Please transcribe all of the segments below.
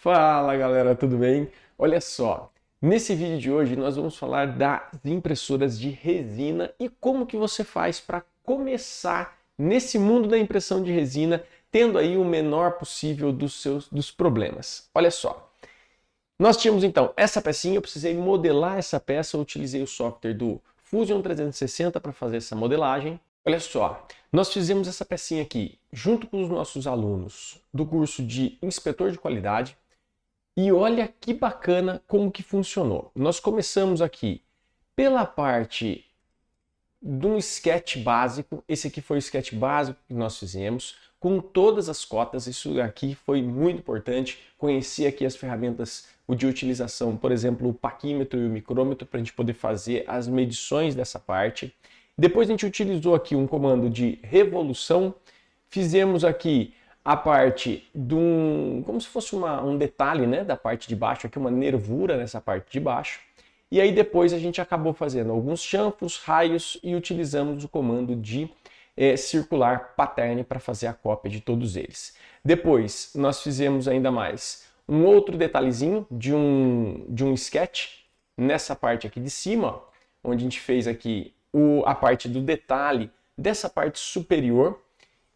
Fala galera, tudo bem? Olha só, nesse vídeo de hoje nós vamos falar das impressoras de resina e como que você faz para começar nesse mundo da impressão de resina, tendo aí o menor possível dos problemas. Olha só, nós tínhamos então essa pecinha, eu precisei modelar essa peça, eu utilizei o software do Fusion 360 para fazer essa modelagem. Olha só, nós fizemos essa pecinha aqui junto com os nossos alunos do curso de Inspetor de Qualidade. E olha que bacana como que funcionou. Nós começamos aqui pela parte de um sketch básico. Esse aqui foi o sketch básico que nós fizemos, com todas as cotas. Isso aqui foi muito importante. Conheci aqui as ferramentas de utilização, por exemplo, o paquímetro e o micrômetro, para a gente poder fazer as medições dessa parte. Depois a gente utilizou aqui um comando de revolução. Fizemos aqui a parte de como se fosse um detalhe, né, da parte de baixo, aqui uma nervura nessa parte de baixo. E aí depois a gente acabou fazendo alguns chanfros, raios e utilizamos o comando de circular pattern para fazer a cópia de todos eles. Depois nós fizemos ainda mais um outro detalhezinho de um sketch nessa parte aqui de cima, ó, onde a gente fez aqui a parte do detalhe dessa parte superior.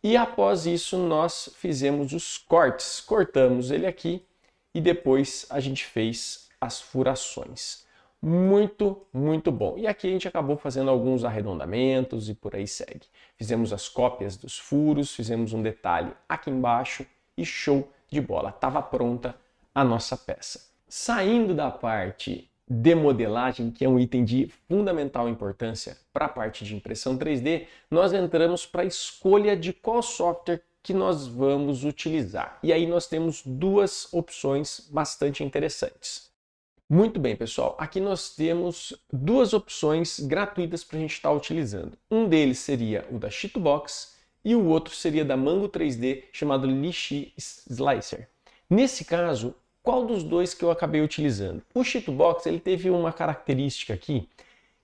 E após isso nós fizemos os cortes, cortamos ele aqui e depois a gente fez as furações. Muito, muito bom. E aqui a gente acabou fazendo alguns arredondamentos e por aí segue. Fizemos as cópias dos furos, fizemos um detalhe aqui embaixo e show de bola. Estava pronta a nossa peça. Saindo da parte de modelagem, que é um item de fundamental importância para a parte de impressão 3D, nós entramos para a escolha de qual software que nós vamos utilizar. E aí nós temos duas opções bastante interessantes. Muito bem, pessoal, aqui nós temos duas opções gratuitas para a gente estar utilizando. Um deles seria o da Chitubox e o outro seria da Mango 3D, chamado Lixi Slicer. Nesse caso, qual dos dois que eu acabei utilizando? O Chitubox, ele teve uma característica aqui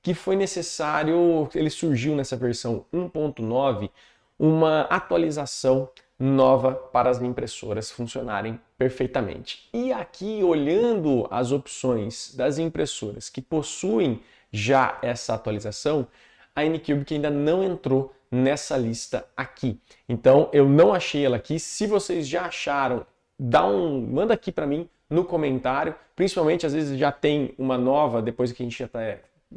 que foi necessário, ele surgiu nessa versão 1.9, uma atualização nova para as impressoras funcionarem perfeitamente. E aqui, olhando as opções das impressoras que possuem já essa atualização, a Anycubic ainda não entrou nessa lista aqui. Então, eu não achei ela aqui. Se vocês já acharam, manda aqui para mim no comentário, principalmente às vezes já tem uma nova, depois que a gente já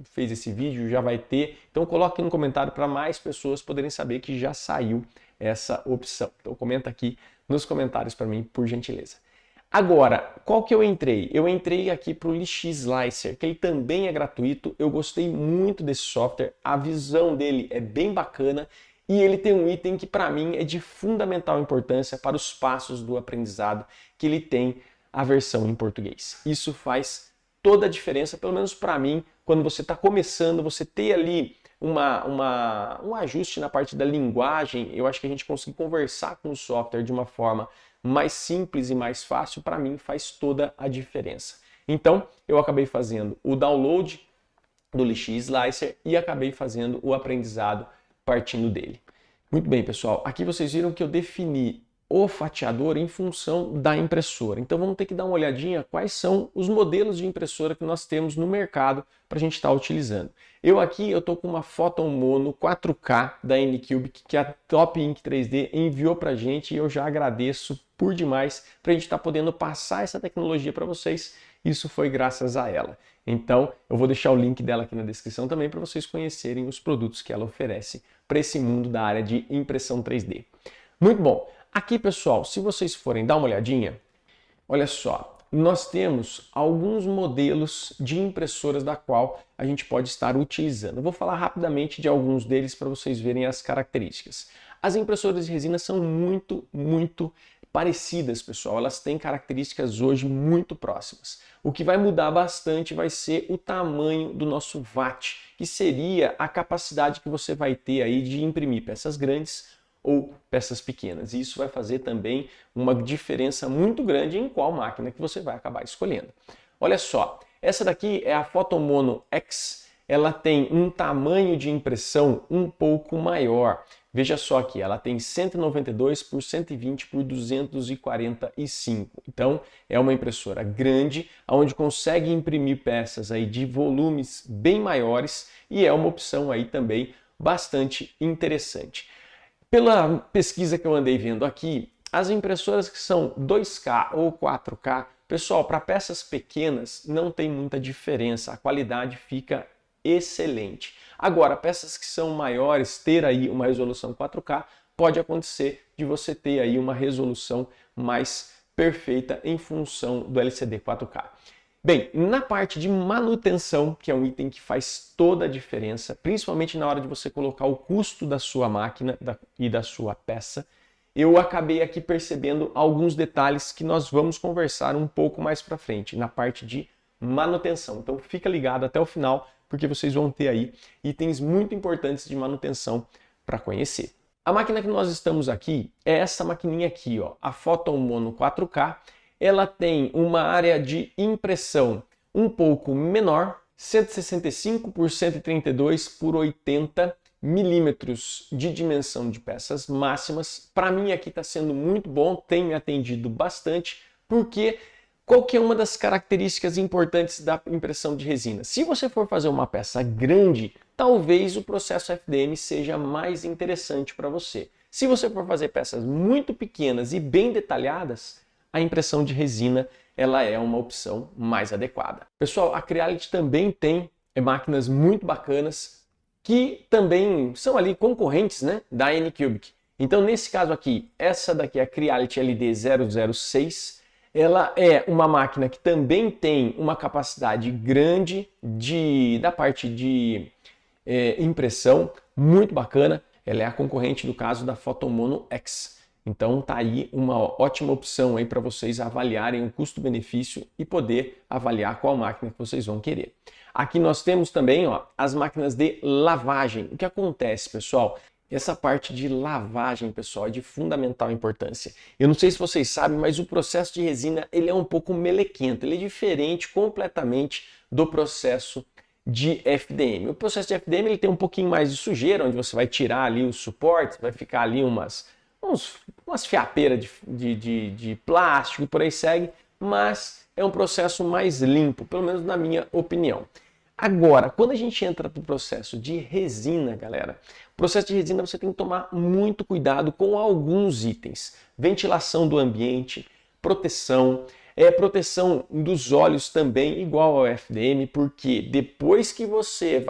fez esse vídeo, já vai ter, então coloque no comentário para mais pessoas poderem saber que já saiu essa opção. Então comenta aqui nos comentários para mim, por gentileza. Agora, qual que eu entrei? Eu entrei aqui para o Lixi Slicer, que ele também é gratuito, eu gostei muito desse software, a visão dele é bem bacana, e ele tem um item que para mim é de fundamental importância para os passos do aprendizado, que ele tem a versão em português. Isso faz toda a diferença, pelo menos para mim, quando você está começando, você ter ali um ajuste na parte da linguagem, eu acho que a gente conseguir conversar com o software de uma forma mais simples e mais fácil, para mim faz toda a diferença. Então, eu acabei fazendo o download do Lixi Slicer e acabei fazendo o aprendizado partindo dele. Muito bem, pessoal, aqui vocês viram que eu defini o fatiador em função da impressora. Então vamos ter que dar uma olhadinha quais são os modelos de impressora que nós temos no mercado para a gente estar utilizando. Eu estou com uma Photon Mono 4K da Anycubic que a Top Ink 3D enviou para a gente e eu já agradeço por demais para a gente estar podendo passar essa tecnologia para vocês. Isso foi graças a ela. Então eu vou deixar o link dela aqui na descrição também para vocês conhecerem os produtos que ela oferece para esse mundo da área de impressão 3D. Muito bom. Aqui, pessoal, se vocês forem dar uma olhadinha, olha só, nós temos alguns modelos de impressoras da qual a gente pode estar utilizando. Eu vou falar rapidamente de alguns deles para vocês verem as características. As impressoras de resina são muito, muito parecidas, pessoal. Elas têm características hoje muito próximas. O que vai mudar bastante vai ser o tamanho do nosso watt, que seria a capacidade que você vai ter aí de imprimir peças grandes ou peças pequenas. E isso vai fazer também uma diferença muito grande em qual máquina que você vai acabar escolhendo. Olha só, essa daqui é a Photon Mono X, ela tem um tamanho de impressão um pouco maior. Veja só aqui, ela tem 192 por 120 por 245. Então, é uma impressora grande, onde consegue imprimir peças aí de volumes bem maiores e é uma opção aí também bastante interessante. Pela pesquisa que eu andei vendo aqui, as impressoras que são 2K ou 4K, pessoal, para peças pequenas não tem muita diferença, a qualidade fica excelente. Agora, peças que são maiores, ter aí uma resolução 4K, pode acontecer de você ter aí uma resolução mais perfeita em função do LCD 4K. Bem, na parte de manutenção, que é um item que faz toda a diferença, principalmente na hora de você colocar o custo da sua máquina e da sua peça, eu acabei aqui percebendo alguns detalhes que nós vamos conversar um pouco mais para frente, na parte de manutenção. Então fica ligado até o final, porque vocês vão ter aí itens muito importantes de manutenção para conhecer. A máquina que nós estamos aqui é essa maquininha aqui, ó, a Photon Mono 4K. Ela tem uma área de impressão um pouco menor, 165 por 132 por 80 milímetros de dimensão de peças máximas. Para mim aqui está sendo muito bom, tem me atendido bastante, porque qual que é uma das características importantes da impressão de resina? Se você for fazer uma peça grande, talvez o processo FDM seja mais interessante para você. Se você for fazer peças muito pequenas e bem detalhadas, a impressão de resina ela é uma opção mais adequada. Pessoal, a Creality também tem máquinas muito bacanas que também são ali concorrentes, né, da Anycubic. Então, nesse caso aqui, essa daqui é a Creality LD006. Ela é uma máquina que também tem uma capacidade grande da parte de impressão, muito bacana. Ela é a concorrente do caso da Photon Mono X. Então tá aí uma ótima opção aí para vocês avaliarem o custo-benefício e poder avaliar qual máquina que vocês vão querer. Aqui nós temos também, ó, as máquinas de lavagem. O que acontece, pessoal? Essa parte de lavagem, pessoal, é de fundamental importância. Eu não sei se vocês sabem, mas o processo de resina ele é um pouco melequento. Ele é diferente completamente do processo de FDM. O processo de FDM ele tem um pouquinho mais de sujeira, onde você vai tirar ali os suportes, vai ficar ali umas fiapeiras de plástico e por aí segue, mas é um processo mais limpo, pelo menos na minha opinião. Agora, quando a gente entra para o processo de resina, galera, o processo de resina você tem que tomar muito cuidado com alguns itens. Ventilação do ambiente, proteção, proteção dos olhos também, igual ao FDM, porque depois que você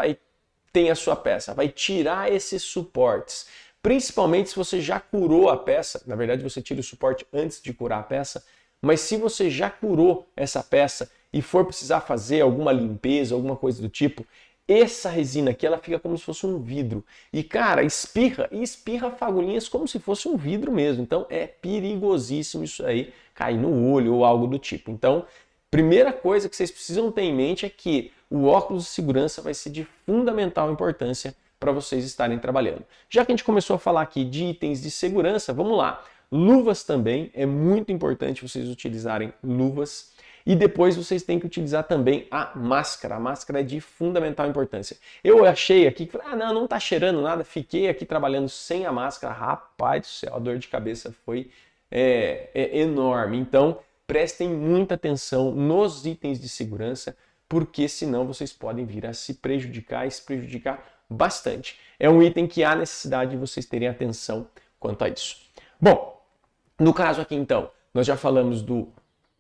tem a sua peça, vai tirar esses suportes, principalmente se você já curou a peça, na verdade você tira o suporte antes de curar a peça, mas se você já curou essa peça e for precisar fazer alguma limpeza, alguma coisa do tipo, essa resina aqui ela fica como se fosse um vidro. E cara, espirra fagulhinhas como se fosse um vidro mesmo. Então é perigosíssimo isso aí, cair no olho ou algo do tipo. Então, primeira coisa que vocês precisam ter em mente é que o óculos de segurança vai ser de fundamental importância para vocês estarem trabalhando. Já que a gente começou a falar aqui de itens de segurança, vamos lá. Luvas também, é muito importante vocês utilizarem luvas. E depois vocês têm que utilizar também a máscara. A máscara é de fundamental importância. Eu achei aqui, não tá cheirando nada, fiquei aqui trabalhando sem a máscara. Rapaz do céu, a dor de cabeça foi enorme. Então, prestem muita atenção nos itens de segurança, porque senão vocês podem vir a se prejudicar e se prejudicar bastante. É um item que há necessidade de vocês terem atenção quanto a isso. Bom, no caso aqui então, nós já falamos do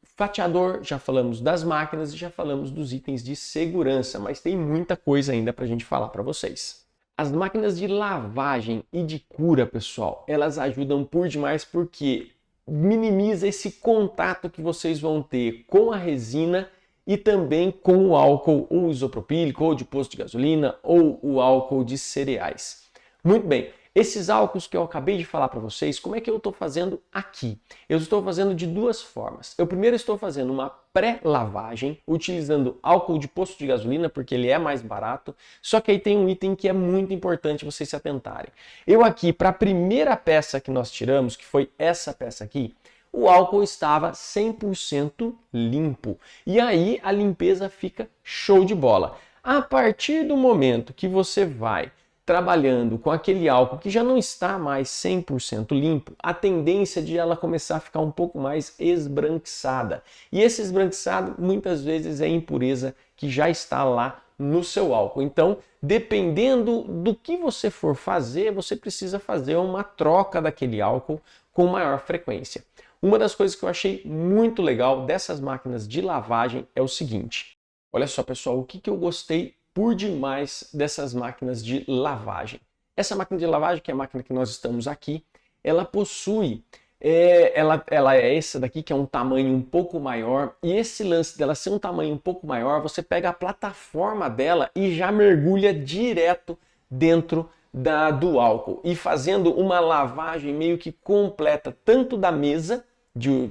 fatiador, já falamos das máquinas e já falamos dos itens de segurança, mas tem muita coisa ainda para a gente falar para vocês. As máquinas de lavagem e de cura, pessoal, elas ajudam por demais porque minimiza esse contato que vocês vão ter com a resina e também com o álcool ou isopropílico, ou de posto de gasolina, ou o álcool de cereais. Muito bem, esses álcools que eu acabei de falar para vocês, como é que eu estou fazendo aqui? Eu estou fazendo de duas formas. Eu primeiro estou fazendo uma pré-lavagem, utilizando álcool de posto de gasolina, porque ele é mais barato, só que aí tem um item que é muito importante vocês se atentarem. Eu aqui, para a primeira peça que nós tiramos, que foi essa peça aqui, o álcool estava 100% limpo. E aí a limpeza fica show de bola. A partir do momento que você vai trabalhando com aquele álcool que já não está mais 100% limpo, a tendência de ela começar a ficar um pouco mais esbranquiçada. E esse esbranquiçado muitas vezes é impureza que já está lá no seu álcool. Então, dependendo do que você for fazer, você precisa fazer uma troca daquele álcool com maior frequência. Uma das coisas que eu achei muito legal dessas máquinas de lavagem é o seguinte. Olha só, pessoal, o que eu gostei por demais dessas máquinas de lavagem. Essa máquina de lavagem, que é a máquina que nós estamos aqui, ela possui, ela é essa daqui, que é um tamanho um pouco maior, e esse lance dela ser um tamanho um pouco maior, você pega a plataforma dela e já mergulha direto dentro do álcool, e fazendo uma lavagem meio que completa, tanto da mesa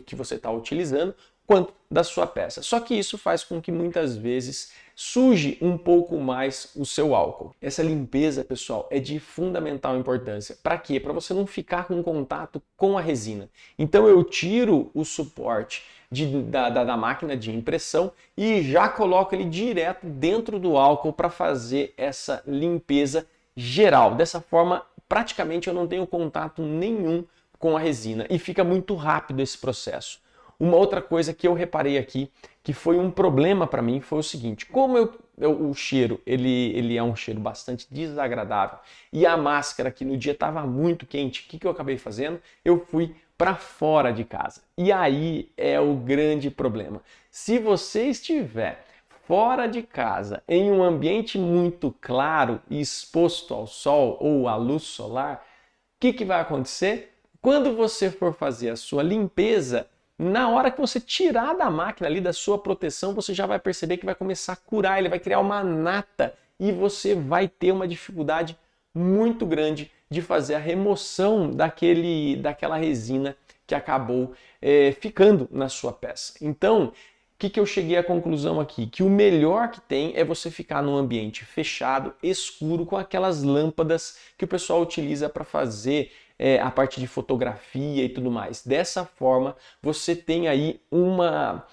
que você está utilizando, quanto da sua peça. Só que isso faz com que muitas vezes suje um pouco mais o seu álcool. Essa limpeza, pessoal, é de fundamental importância. Para quê? Para você não ficar com contato com a resina. Então eu tiro o suporte da máquina de impressão e já coloco ele direto dentro do álcool para fazer essa limpeza geral. Dessa forma, praticamente eu não tenho contato nenhum com a resina e fica muito rápido esse processo. Uma outra coisa que eu reparei aqui, que foi um problema para mim, foi o seguinte: como o cheiro ele é um cheiro bastante desagradável e a máscara aqui no dia estava muito quente, o que eu acabei fazendo? Eu fui para fora de casa. E aí é o grande problema. Se você estiver fora de casa, em um ambiente muito claro e exposto ao sol ou à luz solar, o que vai acontecer? Quando você for fazer a sua limpeza, na hora que você tirar da máquina ali, da sua proteção, você já vai perceber que vai começar a curar, ele vai criar uma nata e você vai ter uma dificuldade muito grande de fazer a remoção daquela resina que acabou ficando na sua peça. Então, o que eu cheguei à conclusão aqui? Que o melhor que tem é você ficar num ambiente fechado, escuro, com aquelas lâmpadas que o pessoal utiliza para fazer a parte de fotografia e tudo mais. Dessa forma, você tem aí uma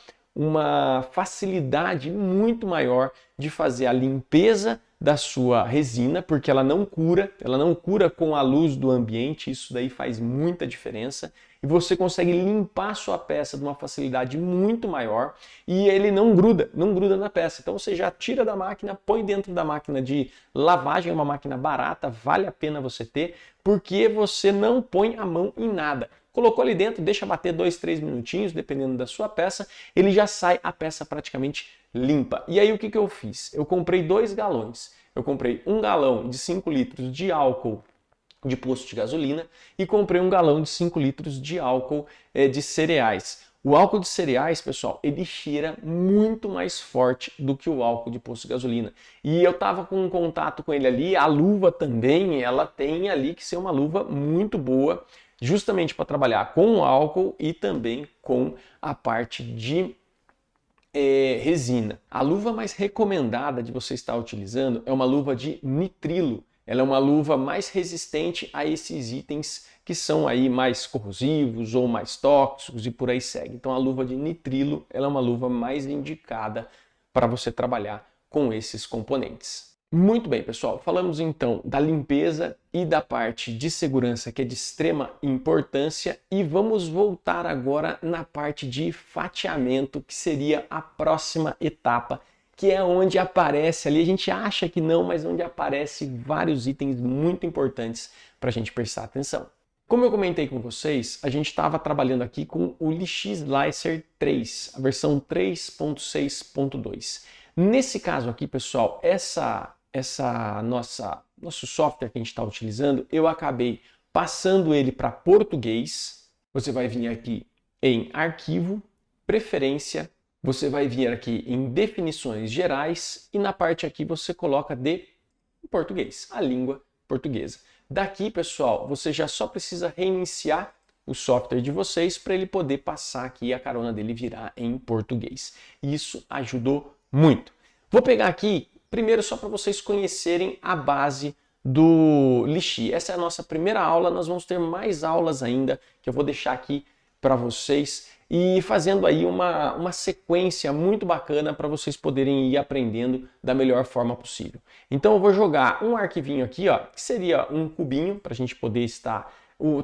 facilidade muito maior de fazer a limpeza da sua resina, porque ela não cura com a luz do ambiente, isso daí faz muita diferença, e você consegue limpar a sua peça de uma facilidade muito maior e ele não gruda na peça. Então você já tira da máquina, põe dentro da máquina de lavagem, é uma máquina barata, vale a pena você ter, porque você não põe a mão em nada. Colocou ali dentro, deixa bater 2, 3 minutinhos, dependendo da sua peça, ele já sai a peça praticamente limpa. E aí o que eu fiz? Eu comprei 2 galões. Eu comprei 1 galão de 5 litros de álcool de posto de gasolina e comprei 1 galão de 5 litros de álcool de cereais. O álcool de cereais, pessoal, ele cheira muito mais forte do que o álcool de posto de gasolina. E eu estava com um contato com ele ali, a luva também, ela tem ali que ser uma luva muito boa, justamente para trabalhar com o álcool e também com a parte de resina. A luva mais recomendada de você estar utilizando é uma luva de nitrilo. Ela é uma luva mais resistente a esses itens que são aí mais corrosivos ou mais tóxicos e por aí segue. Então a luva de nitrilo ela é uma luva mais indicada para você trabalhar com esses componentes. Muito bem, pessoal, falamos então da limpeza e da parte de segurança que é de extrema importância e vamos voltar agora na parte de fatiamento, que seria a próxima etapa, que é onde aparece ali, a gente acha que não, mas onde aparece vários itens muito importantes para a gente prestar atenção. Como eu comentei com vocês, a gente estava trabalhando aqui com o LX Slicer 3, a versão 3.6.2. Nesse caso aqui, pessoal, nosso software que a gente está utilizando, eu acabei passando ele para português. Você vai vir aqui em Arquivo, Preferência, você vai vir aqui em Definições Gerais e na parte aqui você coloca de português, a língua portuguesa. Daqui, pessoal, você já só precisa reiniciar o software de vocês para ele poder passar aqui a carona dele virar em português. Isso ajudou muito. Vou pegar aqui, primeiro só para vocês conhecerem a base do Lixi. Essa é a nossa primeira aula, nós vamos ter mais aulas ainda, que eu vou deixar aqui para vocês e fazendo aí uma sequência muito bacana para vocês poderem ir aprendendo da melhor forma possível. Então eu vou jogar um arquivinho aqui, ó, que seria um cubinho para a gente poder estar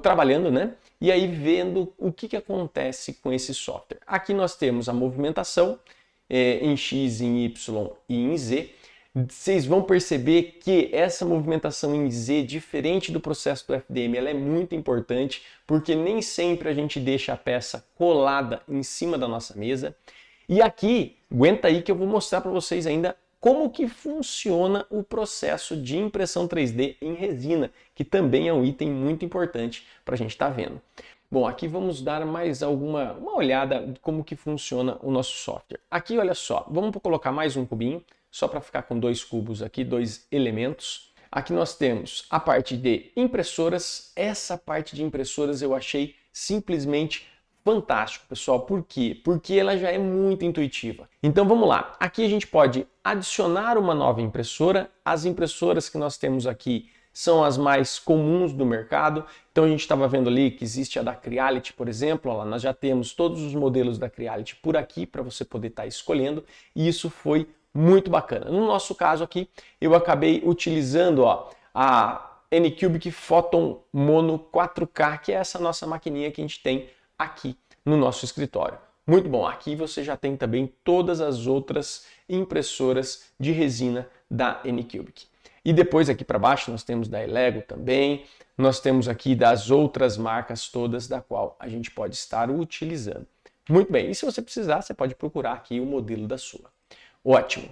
trabalhando, né? E aí vendo o que acontece com esse software. Aqui nós temos a movimentação em X, em Y e em Z. Vocês vão perceber que essa movimentação em Z, diferente do processo do FDM, ela é muito importante, porque nem sempre a gente deixa a peça colada em cima da nossa mesa. E aqui, aguenta aí que eu vou mostrar para vocês ainda como que funciona o processo de impressão 3D em resina, que também é um item muito importante para a gente estar vendo. Bom, aqui vamos dar mais uma olhada de como que funciona o nosso software. Aqui, olha só, vamos colocar mais um cubinho, só para ficar com dois cubos aqui, dois elementos. Aqui nós temos a parte de impressoras. Essa parte de impressoras eu achei simplesmente fantástico, pessoal. Por quê? Porque ela já é muito intuitiva. Então vamos lá. Aqui a gente pode adicionar uma nova impressora. As impressoras que nós temos aqui são as mais comuns do mercado. Então a gente estava vendo ali que existe a da Creality, por exemplo. Olha lá, nós já temos todos os modelos da Creality por aqui para você poder estar escolhendo. E isso foi muito bacana. No nosso caso aqui, eu acabei utilizando a Anycubic Photon Mono 4K, que é essa nossa maquininha que a gente tem aqui no nosso escritório. Muito bom, aqui você já tem também todas as outras impressoras de resina da Anycubic. E depois aqui para baixo nós temos da Elego também, nós temos aqui das outras marcas todas da qual a gente pode estar utilizando. Muito bem, e se você precisar, você pode procurar aqui o modelo da sua. Ótimo.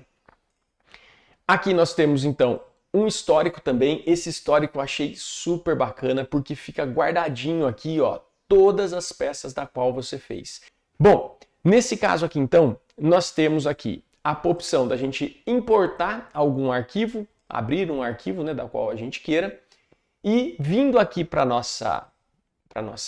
Aqui nós temos então um histórico também. Esse histórico eu achei super bacana porque fica guardadinho aqui, ó, todas as peças da qual você fez. Bom, nesse caso aqui então, nós temos aqui a opção da gente importar algum arquivo, abrir um arquivo, né, da qual a gente queira, e vindo aqui para nossa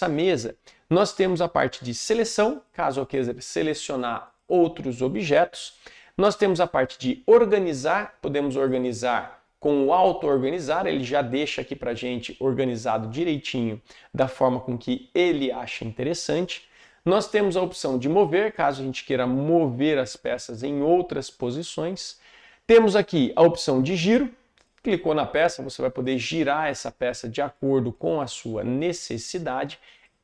mesa, nós temos a parte de seleção, caso eu queira selecionar outros objetos. Nós temos a parte de organizar, podemos organizar com o auto-organizar, ele já deixa aqui para a gente organizado direitinho da forma com que ele acha interessante. Nós temos a opção de mover, caso a gente queira mover as peças em outras posições. Temos aqui a opção de giro, clicou na peça, você vai poder girar essa peça de acordo com a sua necessidade.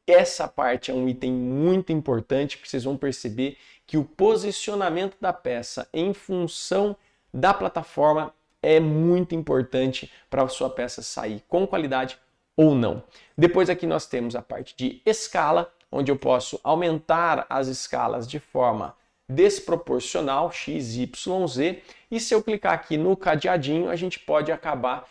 Essa parte é um item muito importante, porque vocês vão perceber que o posicionamento da peça em função da plataforma é muito importante para a sua peça sair com qualidade ou não. Depois aqui nós temos a parte de escala, onde eu posso aumentar as escalas de forma desproporcional, X, Y, Z, e se eu clicar aqui no cadeadinho, a gente pode acabar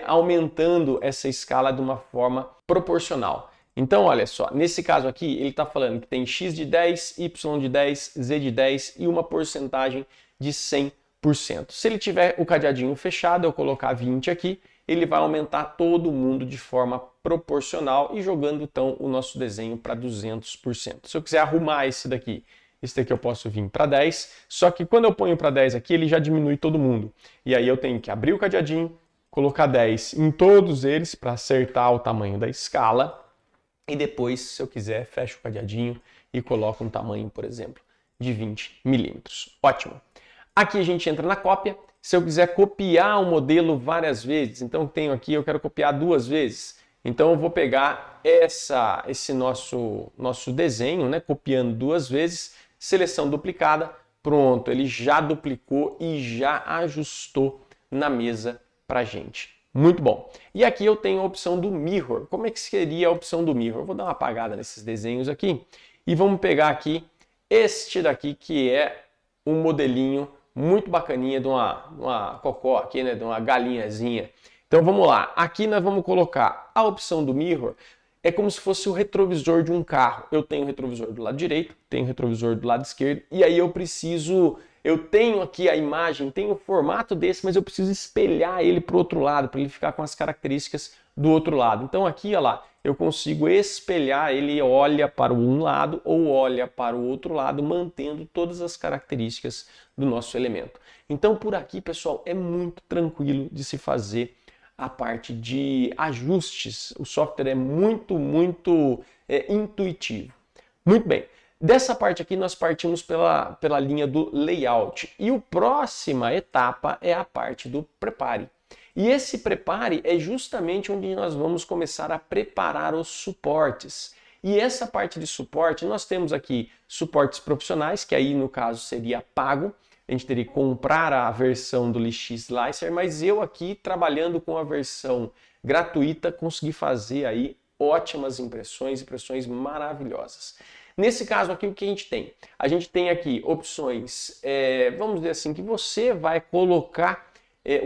aumentando essa escala de uma forma proporcional. Então, olha só, nesse caso aqui, ele está falando que tem X de 10, Y de 10, Z de 10 e uma porcentagem de 100%. Se ele tiver o cadeadinho fechado, eu colocar 20 aqui, ele vai aumentar todo mundo de forma proporcional e jogando então o nosso desenho para 200%. Se eu quiser arrumar esse daqui eu posso vir para 10, só que quando eu ponho para 10 aqui, ele já diminui todo mundo. E aí eu tenho que abrir o cadeadinho, colocar 10 em todos eles para acertar o tamanho da escala. E depois, se eu quiser, fecho o cadeadinho e coloco um tamanho, por exemplo, de 20 milímetros. Ótimo. Aqui a gente entra na cópia. Se eu quiser copiar o modelo várias vezes, então tenho aqui, eu quero copiar 2 vezes. Então eu vou pegar esse nosso desenho, né, copiando 2 vezes, seleção duplicada, pronto, ele já duplicou e já ajustou na mesa para gente. Muito bom. E aqui eu tenho a opção do Mirror. Como é que seria a opção do Mirror? Eu vou dar uma apagada nesses desenhos aqui e vamos pegar aqui este daqui que é um modelinho muito bacaninha de uma cocó aqui, né, de uma galinhazinha. Então vamos lá. Aqui nós vamos colocar a opção do Mirror. É como se fosse o retrovisor de um carro. Eu tenho o retrovisor do lado direito, tenho o retrovisor do lado esquerdo e aí eu tenho aqui a imagem, tenho o formato desse, mas eu preciso espelhar ele para o outro lado, para ele ficar com as características do outro lado. Então aqui, olha lá, eu consigo espelhar, ele olha para um lado ou olha para o outro lado, mantendo todas as características do nosso elemento. Então por aqui, pessoal, é muito tranquilo de se fazer a parte de ajustes. O software é muito intuitivo. Muito bem. Dessa parte aqui nós partimos pela linha do layout. E a próxima etapa é a parte do prepare. E esse prepare é justamente onde nós vamos começar a preparar os suportes. E essa parte de suporte, nós temos aqui suportes profissionais, que aí no caso seria pago. A gente teria que comprar a versão do LX Slicer, mas eu aqui trabalhando com a versão gratuita consegui fazer aí ótimas impressões maravilhosas. Nesse caso aqui, o que a gente tem? A gente tem aqui opções, vamos dizer assim, que você vai colocar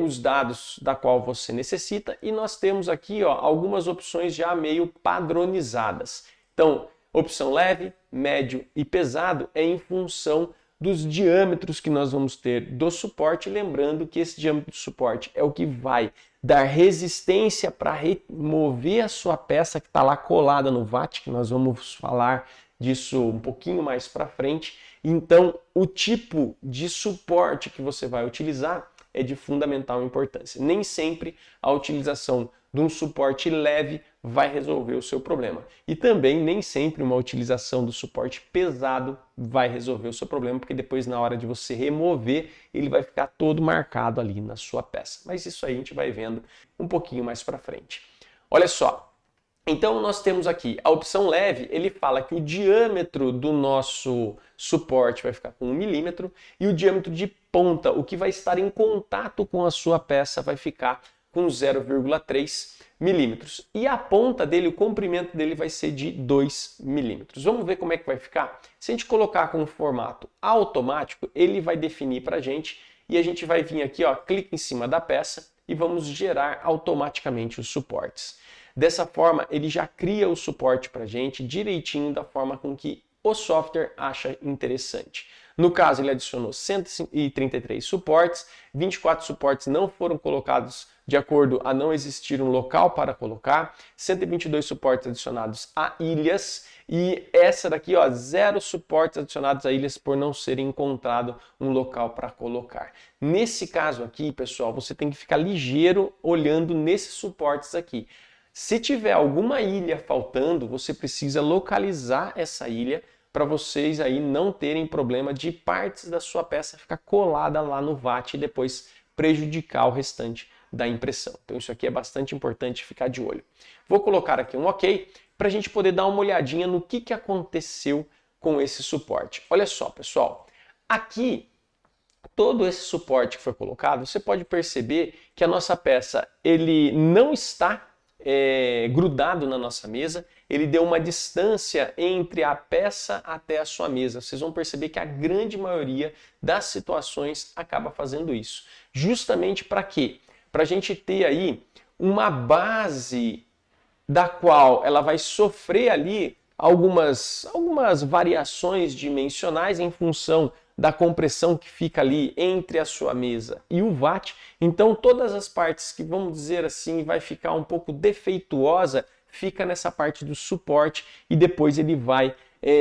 os dados da qual você necessita, e nós temos aqui algumas opções já meio padronizadas. Então, opção leve, médio e pesado é em função dos diâmetros que nós vamos ter do suporte, lembrando que esse diâmetro do suporte é o que vai dar resistência para remover a sua peça que está lá colada no VAT, que nós vamos falar disso um pouquinho mais para frente. Então, o tipo de suporte que você vai utilizar é de fundamental importância. Nem sempre a utilização de um suporte leve vai resolver o seu problema. E também nem sempre uma utilização do suporte pesado vai resolver o seu problema, porque depois na hora de você remover, ele vai ficar todo marcado ali na sua peça. Mas isso aí a gente vai vendo um pouquinho mais para frente. Olha só, então nós temos aqui a opção leve, ele fala que o diâmetro do nosso suporte vai ficar com 1 milímetro e o diâmetro de ponta, o que vai estar em contato com a sua peça, vai ficar com 0,3 milímetros. E a ponta dele, o comprimento dele vai ser de 2 milímetros. Vamos ver como é que vai ficar? Se a gente colocar com um formato automático, ele vai definir para a gente e a gente vai vir aqui, clica em cima da peça e vamos gerar automaticamente os suportes. Dessa forma, ele já cria o suporte para a gente direitinho da forma com que o software acha interessante. No caso, ele adicionou 133 suportes, 24 suportes não foram colocados de acordo a não existir um local para colocar, 122 suportes adicionados a ilhas e essa daqui, 0 suportes adicionados a ilhas por não ser encontrado um local para colocar. Nesse caso aqui, pessoal, você tem que ficar ligeiro olhando nesses suportes aqui. Se tiver alguma ilha faltando, você precisa localizar essa ilha para vocês aí não terem problema de partes da sua peça ficar colada lá no VAT e depois prejudicar o restante da impressão. Então isso aqui é bastante importante ficar de olho. Vou colocar aqui um OK para a gente poder dar uma olhadinha no que aconteceu com esse suporte. Olha só, pessoal, aqui todo esse suporte que foi colocado, você pode perceber que a nossa peça ele não está grudado na nossa mesa, ele deu uma distância entre a peça até a sua mesa. Vocês vão perceber que a grande maioria das situações acaba fazendo isso. Justamente para quê? Para a gente ter aí uma base da qual ela vai sofrer ali algumas variações dimensionais em função da compressão que fica ali entre a sua mesa e o VAT. Então todas as partes que, vamos dizer assim, vai ficar um pouco defeituosa, fica nessa parte do suporte e depois ele vai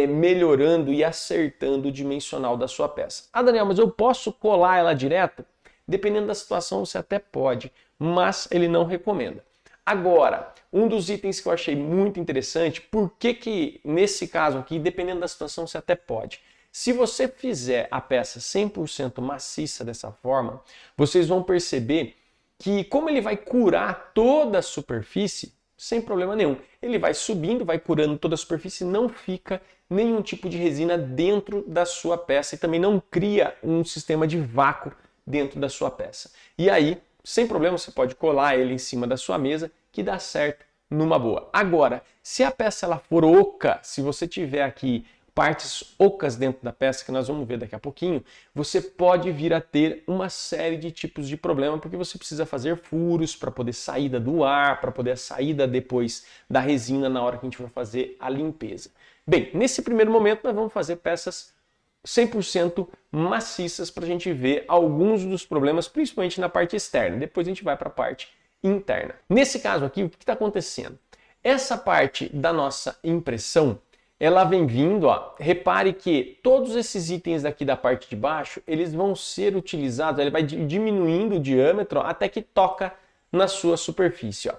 melhorando e acertando o dimensional da sua peça. Ah, Daniel, mas eu posso colar ela direto? Dependendo da situação você até pode, mas ele não recomenda. Agora, um dos itens que eu achei muito interessante, por que nesse caso aqui, dependendo da situação você até pode? Se você fizer a peça 100% maciça dessa forma, vocês vão perceber que como ele vai curar toda a superfície, sem problema nenhum, ele vai subindo, vai curando toda a superfície, não fica nenhum tipo de resina dentro da sua peça e também não cria um sistema de vácuo dentro da sua peça. E aí, sem problema, você pode colar ele em cima da sua mesa que dá certo numa boa. Agora, se a peça ela for oca, se você tiver aqui partes ocas dentro da peça, que nós vamos ver daqui a pouquinho, você pode vir a ter uma série de tipos de problema, porque você precisa fazer furos para poder saída do ar, para poder a saída depois da resina na hora que a gente vai fazer a limpeza. Bem, nesse primeiro momento nós vamos fazer peças 100% maciças para a gente ver alguns dos problemas, principalmente na parte externa. Depois a gente vai para a parte interna. Nesse caso aqui, o que está acontecendo? Essa parte da nossa impressão, ela vem vindo, repare que todos esses itens aqui da parte de baixo, eles vão ser utilizados, ele vai diminuindo o diâmetro até que toca na sua superfície.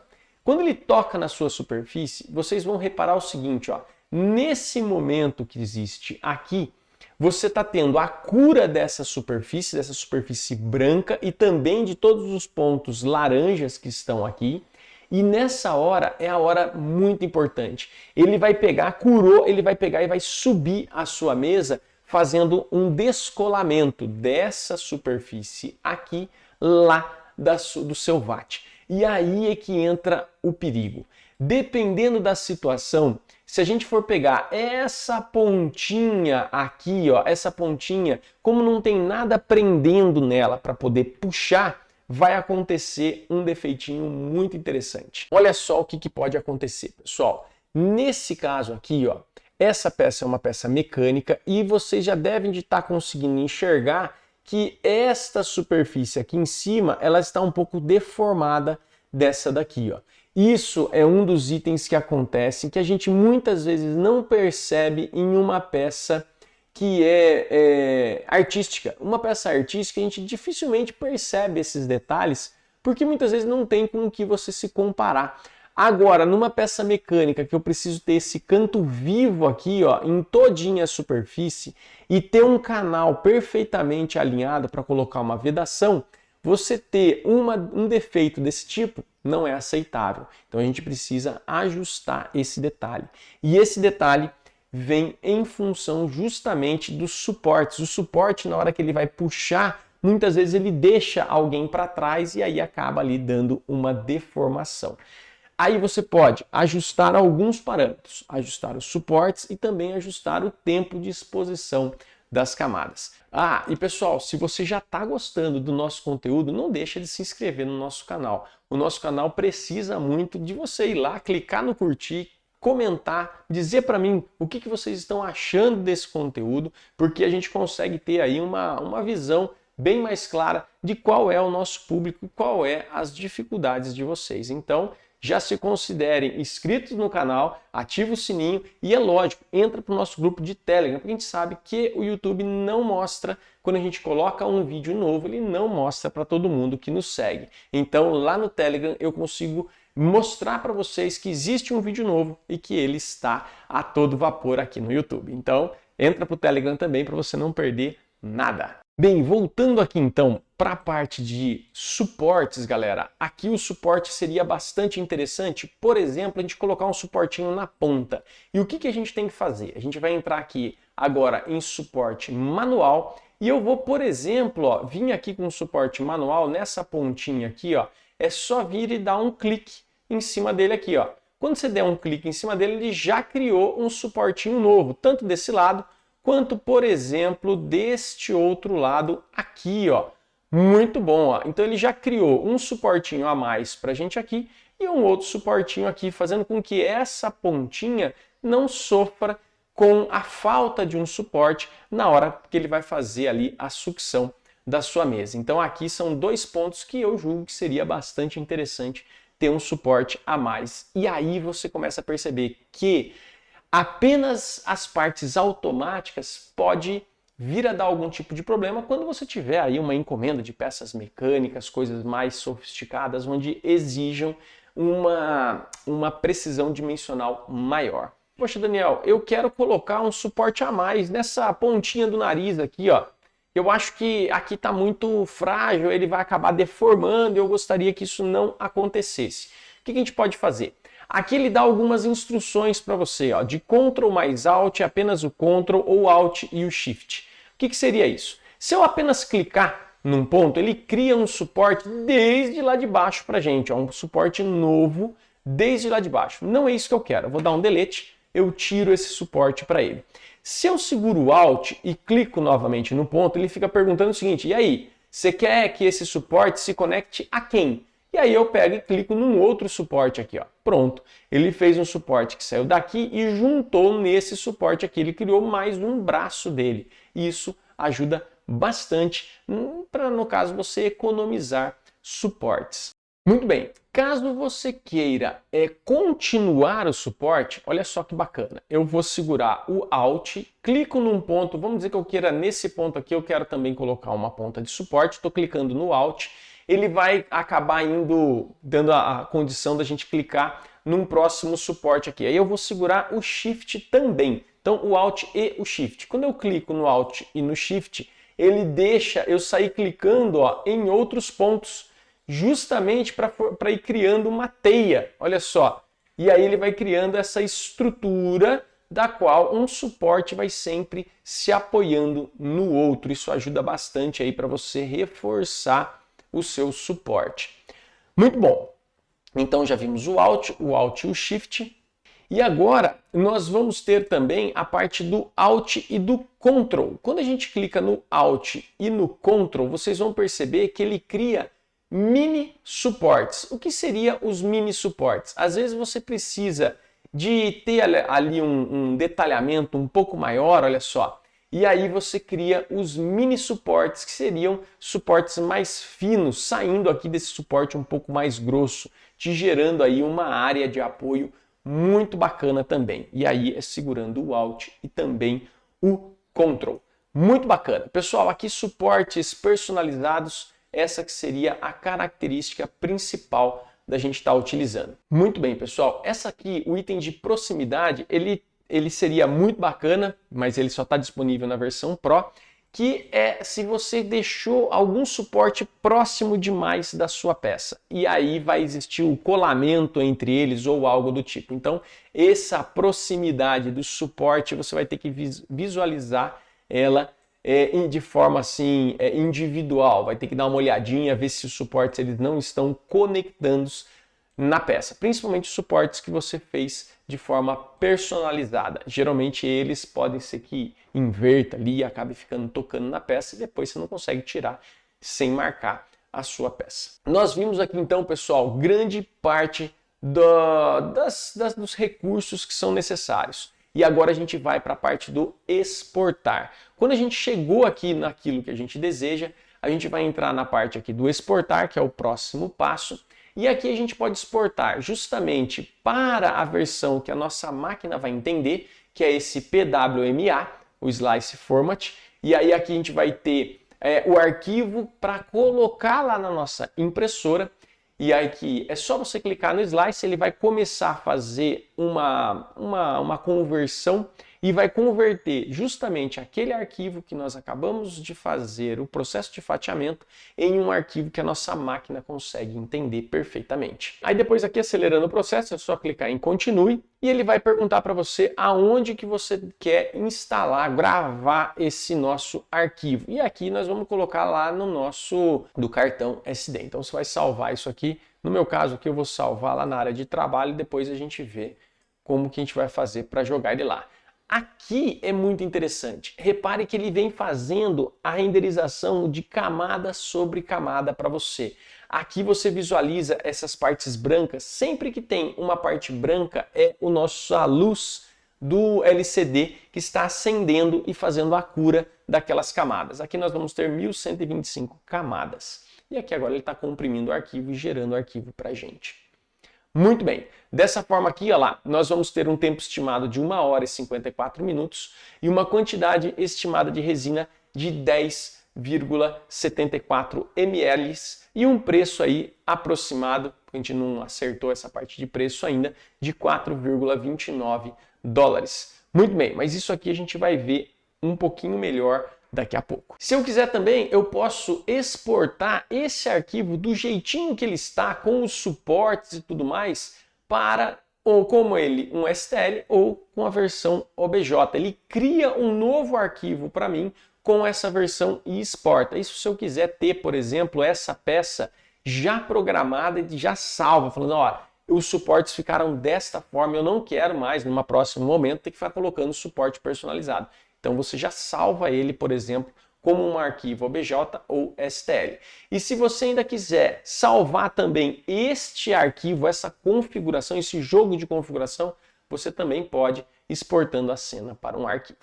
Quando ele toca na sua superfície, vocês vão reparar o seguinte, Nesse momento que existe aqui, você está tendo a cura dessa superfície branca e também de todos os pontos laranjas que estão aqui. E nessa hora é a hora muito importante. Ele vai pegar, curou, ele vai pegar e vai subir a sua mesa fazendo um descolamento dessa superfície aqui lá do seu VAT. E aí é que entra o perigo. Dependendo da situação, se a gente for pegar essa pontinha aqui, ó, essa pontinha, como não tem nada prendendo nela para poder puxar, vai acontecer um defeitinho muito interessante. Olha só o que pode acontecer, pessoal. Nesse caso aqui, ó, essa peça é uma peça mecânica e vocês já devem estar conseguindo enxergar que esta superfície aqui em cima, ela está um pouco deformada dessa daqui, ó. Isso é um dos itens que acontecem que a gente muitas vezes não percebe em uma peça que é artística. Uma peça artística a gente dificilmente percebe esses detalhes porque muitas vezes não tem com o que você se comparar. Agora, numa peça mecânica que eu preciso ter esse canto vivo aqui, ó, em todinha a superfície e ter um canal perfeitamente alinhado para colocar uma vedação, você ter um defeito desse tipo não é aceitável. Então a gente precisa ajustar esse detalhe. E esse detalhe vem em função justamente dos suportes. O suporte, na hora que ele vai puxar, muitas vezes ele deixa alguém para trás e aí acaba ali dando uma deformação. Aí você pode ajustar alguns parâmetros, ajustar os suportes e também ajustar o tempo de exposição das camadas. Ah, e pessoal, se você já está gostando do nosso conteúdo, não deixa de se inscrever no nosso canal. O nosso canal precisa muito de você ir lá, clicar no curtir, comentar, dizer para mim o que vocês estão achando desse conteúdo, porque a gente consegue ter aí uma visão bem mais clara de qual é o nosso público e qual é as dificuldades de vocês. Então, já se considerem inscritos no canal, ativa o sininho e é lógico, entra para o nosso grupo de Telegram, porque a gente sabe que o YouTube não mostra, quando a gente coloca um vídeo novo, ele não mostra para todo mundo que nos segue. Então lá no Telegram eu consigo mostrar para vocês que existe um vídeo novo e que ele está a todo vapor aqui no YouTube. Então entra para o Telegram também para você não perder nada. Bem, voltando aqui então para a parte de suportes, galera, aqui o suporte seria bastante interessante, por exemplo, a gente colocar um suportinho na ponta. E o que a gente tem que fazer? A gente vai entrar aqui agora em suporte manual e eu vou, por exemplo, ó, vir aqui com o suporte manual nessa pontinha aqui, ó, é só vir e dar um clique em cima dele aqui, ó. Quando você der um clique em cima dele, ele já criou um suportinho novo, tanto desse lado quanto, por exemplo, deste outro lado aqui, ó. Muito bom, ó. Então ele já criou um suportinho a mais para a gente aqui e um outro suportinho aqui, fazendo com que essa pontinha não sofra com a falta de um suporte na hora que ele vai fazer ali a sucção da sua mesa. Então aqui são dois pontos que eu julgo que seria bastante interessante ter um suporte a mais. E aí você começa a perceber que apenas as partes automáticas pode vir a dar algum tipo de problema quando você tiver aí uma encomenda de peças mecânicas, coisas mais sofisticadas, onde exijam uma precisão dimensional maior. Poxa, Daniel, eu quero colocar um suporte a mais nessa pontinha do nariz aqui, ó. Eu acho que aqui está muito frágil, ele vai acabar deformando e eu gostaria que isso não acontecesse. O que a gente pode fazer? Aqui ele dá algumas instruções para você, ó, de Ctrl mais Alt, apenas o Ctrl ou Alt e o Shift. O que seria isso? Se eu apenas clicar num ponto, ele cria um suporte desde lá de baixo para a gente, ó, um suporte novo desde lá de baixo. Não é isso que eu quero. Eu vou dar um delete, eu tiro esse suporte para ele. Se eu seguro o Alt e clico novamente no ponto, ele fica perguntando o seguinte, e aí, você quer que esse suporte se conecte a quem? E aí eu pego e clico num outro suporte aqui, ó. Pronto. Ele fez um suporte que saiu daqui e juntou nesse suporte aqui. Ele criou mais um braço dele. Isso ajuda bastante para, no caso, você economizar suportes. Muito bem. Caso você queira continuar o suporte, olha só que bacana. Eu vou segurar o Alt, clico num ponto, vamos dizer que eu queira nesse ponto aqui, eu quero também colocar uma ponta de suporte. Estou clicando no Alt. ele vai acabar dando a condição da gente clicar num próximo suporte aqui. Aí eu vou segurar o Shift também. Então o Alt e o Shift. Quando eu clico no Alt e no Shift, ele deixa eu sair clicando em outros pontos, justamente para ir criando uma teia. Olha só. E aí ele vai criando essa estrutura da qual um suporte vai sempre se apoiando no outro. Isso ajuda bastante aí para você reforçar o seu suporte. Muito bom. Então já vimos o Alt e o Shift. E agora nós vamos ter também a parte do Alt e do Ctrl. Quando a gente clica no Alt e no Ctrl, vocês vão perceber que ele cria mini suportes. O que seria os mini suportes? Às vezes você precisa de ter ali um detalhamento um pouco maior, olha só. E aí você cria os mini suportes, que seriam suportes mais finos, saindo aqui desse suporte um pouco mais grosso, te gerando aí uma área de apoio muito bacana também. E aí é segurando o Alt e também o Ctrl. Muito bacana. Pessoal, aqui suportes personalizados, essa que seria a característica principal da gente estar utilizando. Muito bem, pessoal. Essa aqui, o item de proximidade, ele seria muito bacana, mas ele só está disponível na versão Pro, que é se você deixou algum suporte próximo demais da sua peça. E aí vai existir o colamento entre eles ou algo do tipo. Então, essa proximidade do suporte, você vai ter que visualizar ela de forma assim individual, vai ter que dar uma olhadinha, ver se os suportes eles não estão conectando na peça, principalmente os suportes que você fez de forma personalizada. Geralmente eles podem ser que inverta ali e acabe tocando na peça e depois você não consegue tirar sem marcar a sua peça. Nós vimos aqui então, pessoal, grande parte dos recursos que são necessários. E agora a gente vai para a parte do exportar. Quando a gente chegou aqui naquilo que a gente deseja, a gente vai entrar na parte aqui do exportar, que é o próximo passo. E aqui a gente pode exportar justamente para a versão que a nossa máquina vai entender, que é esse PWMA, o Slice Format. E aí aqui a gente vai ter o arquivo para colocar lá na nossa impressora. E aqui é só você clicar no Slice, ele vai começar a fazer uma conversão e vai converter justamente aquele arquivo que nós acabamos de fazer, o processo de fatiamento, em um arquivo que a nossa máquina consegue entender perfeitamente. Aí depois aqui, acelerando o processo, é só clicar em Continue e ele vai perguntar para você aonde que você quer instalar, gravar esse nosso arquivo. E aqui nós vamos colocar lá no do cartão SD. Então você vai salvar isso aqui. No meu caso aqui eu vou salvar lá na área de trabalho e depois a gente vê como que a gente vai fazer para jogar ele lá. Aqui é muito interessante. Repare que ele vem fazendo a renderização de camada sobre camada para você. Aqui você visualiza essas partes brancas. Sempre que tem uma parte branca é a luz do LCD que está acendendo e fazendo a cura daquelas camadas. Aqui nós vamos ter 1125 camadas. E aqui agora ele está comprimindo o arquivo e gerando o arquivo para a gente. Muito bem, dessa forma aqui, olha lá, nós vamos ter um tempo estimado de 1 hora e 54 minutos e uma quantidade estimada de resina de 10,74 ml e um preço aí aproximado, a gente não acertou essa parte de preço ainda, de 4,29 dólares. Muito bem, mas isso aqui a gente vai ver um pouquinho melhor daqui a pouco. Se eu quiser também, eu posso exportar esse arquivo do jeitinho que ele está, com os suportes e tudo mais, para, ou como ele, um STL ou com a versão OBJ. Ele cria um novo arquivo para mim com essa versão e exporta. Isso se eu quiser ter, por exemplo, essa peça já programada e já salva, falando, ó, os suportes ficaram desta forma, eu não quero mais, numa próximo momento, ter que ficar colocando suporte personalizado. Então você já salva ele, por exemplo, como um arquivo OBJ ou STL. E se você ainda quiser salvar também este arquivo, essa configuração, esse jogo de configuração, você também pode exportando a cena para um arquivo.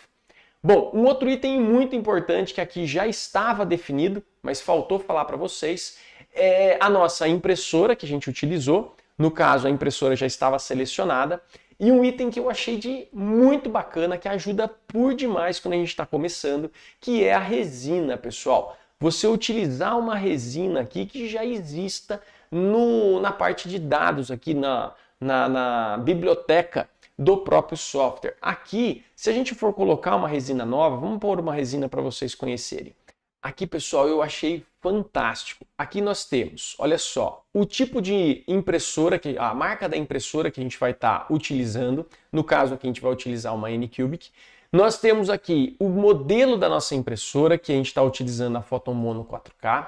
Bom, um outro item muito importante que aqui já estava definido, mas faltou falar para vocês, é a nossa impressora que a gente utilizou. No caso, a impressora já estava selecionada. E um item que eu achei de muito bacana, que ajuda por demais quando a gente está começando, que é a resina, pessoal. você utilizar uma resina aqui que já exista na parte de dados, aqui na biblioteca do próprio software. Aqui, se a gente for colocar uma resina nova, vamos pôr uma resina para vocês conhecerem. Aqui, pessoal, eu achei fantástico. Aqui nós temos, olha só, o tipo de impressora, a marca da impressora que a gente vai estar utilizando. No caso aqui a gente vai utilizar uma Anycubic. Nós temos aqui o modelo da nossa impressora, que a gente está utilizando a Photon Mono 4K.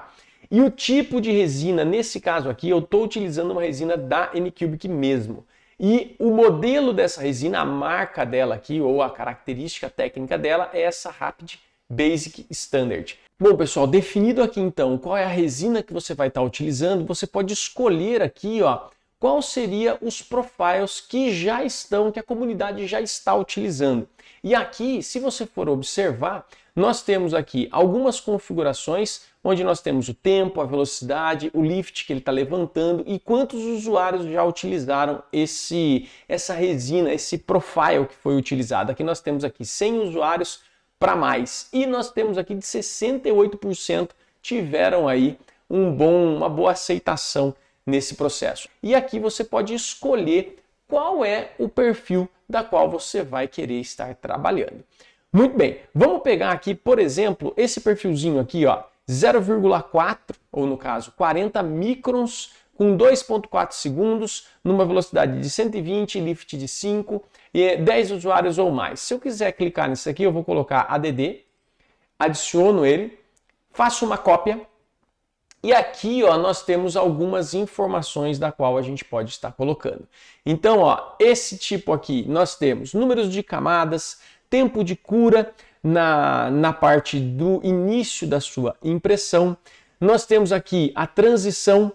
E o tipo de resina, nesse caso aqui, eu estou utilizando uma resina da Anycubic mesmo. E o modelo dessa resina, a marca dela aqui, ou a característica técnica dela, é essa Rapid Basic Standard. Bom, pessoal, definido aqui então qual é a resina que você vai estar utilizando, você pode escolher aqui, ó, qual seria os profiles que a comunidade já está utilizando. E aqui, se você for observar, nós temos aqui algumas configurações onde nós temos o tempo, a velocidade, o lift que ele está levantando e quantos usuários já utilizaram essa resina, esse profile que foi utilizado. Aqui nós temos aqui 100 usuários para mais. E nós temos aqui de 68% tiveram aí uma boa aceitação nesse processo. E aqui você pode escolher qual é o perfil da qual você vai querer estar trabalhando. Muito bem, vamos pegar aqui, por exemplo, esse perfilzinho aqui, ó, 0,4, ou no caso 40 microns, com 2,4 segundos, numa velocidade de 120, lift de 5 e 10 usuários ou mais. Se eu quiser clicar nisso aqui, eu vou colocar ADD, adiciono ele, faço uma cópia e aqui ó, nós temos algumas informações da qual a gente pode estar colocando. Então, ó, esse tipo aqui, nós temos números de camadas, tempo de cura na parte do início da sua impressão. Nós temos aqui a transição,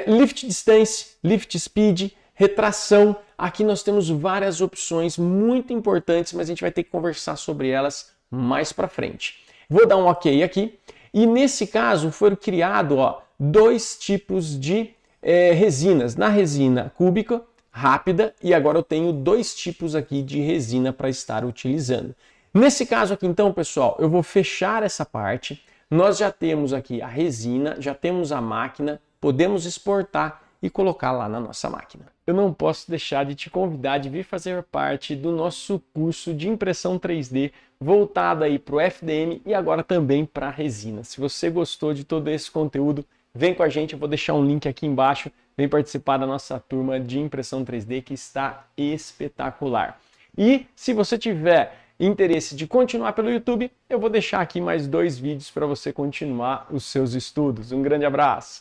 lift distance, lift speed, retração. Aqui nós temos várias opções muito importantes, mas a gente vai ter que conversar sobre elas mais para frente. Vou dar um OK aqui. E nesse caso foram criados dois tipos de resinas. Na resina cúbica, rápida, e agora eu tenho dois tipos aqui de resina para estar utilizando. Nesse caso aqui então, pessoal, eu vou fechar essa parte. Nós já temos aqui a resina, já temos a máquina, podemos exportar e colocar lá na nossa máquina. Eu não posso deixar de te convidar de vir fazer parte do nosso curso de impressão 3D voltado aí para o FDM e agora também para a resina. Se você gostou de todo esse conteúdo, vem com a gente, eu vou deixar um link aqui embaixo, vem participar da nossa turma de impressão 3D que está espetacular. E se você tiver interesse de continuar pelo YouTube, eu vou deixar aqui mais 2 vídeos para você continuar os seus estudos. Um grande abraço!